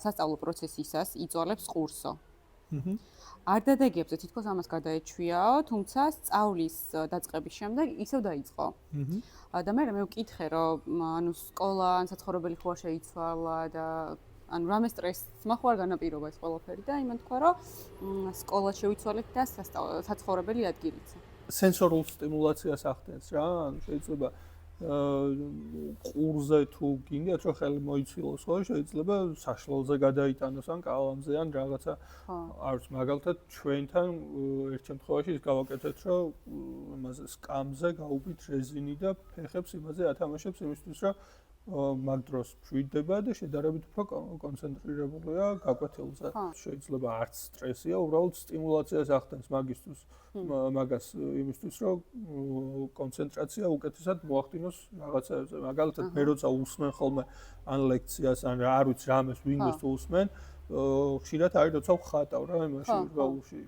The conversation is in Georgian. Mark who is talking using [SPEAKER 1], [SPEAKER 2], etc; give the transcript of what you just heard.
[SPEAKER 1] სასწავლო პროცესისას იწვალებს ყურსო.
[SPEAKER 2] აჰა.
[SPEAKER 1] არ დადეგებზე თითქოს ამას გადაეჩვიაო, თუმცა სწავლის დაწყების შემდეგ ისევ დაიწყო. და მე ვკითხე, რომ ანუ სკოლა ან საცხოვრებელი ხო არ შეიცვალა და ანუ რამე სტრესმა ხო არ განაპირობა ეს ყველაფერი და იმან თქვა, რომ სკოლა შევიცვალეთ და საცხოვრებელი ადგილიც.
[SPEAKER 2] სენსორულ სტიმულაციას ახდენს რა, ანუ შეიძლება ყურზე თუ გინდათ რომ ხელი მოიცილოს, ხო, შეიძლება საშლელზე გადაიტანოს ან კალამზე ან რაღაცა. არც მაგალითად ჩვენთან ერთ შემთხვევაში ის გავაკეთეთ, რომ იმაზე სკამზე გაუვით რეზინი და ფეხებს იმაზე ათამაშებს იმისთვის, რომ მაგ დროს მშვიდდება და შედარებით უფრო კონცენტრირებულია გაკვეთილზე. შეიძლება არც სტრესია, უბრალოდ სტიმულაციას ახდენს მაგისთვის. მაგას იმისთვის, რომ კონცენტრაცია უკეთესად მოახდინოს რაღაცებზე. მაგალითად, მე როცა უსმენ ხოლმე ან ლექციას, ან არ ვიცი რამეს, ვინმეს თუ უსმენ, ხშირად არის როცა ვხატავ რა იმაში, გაუში.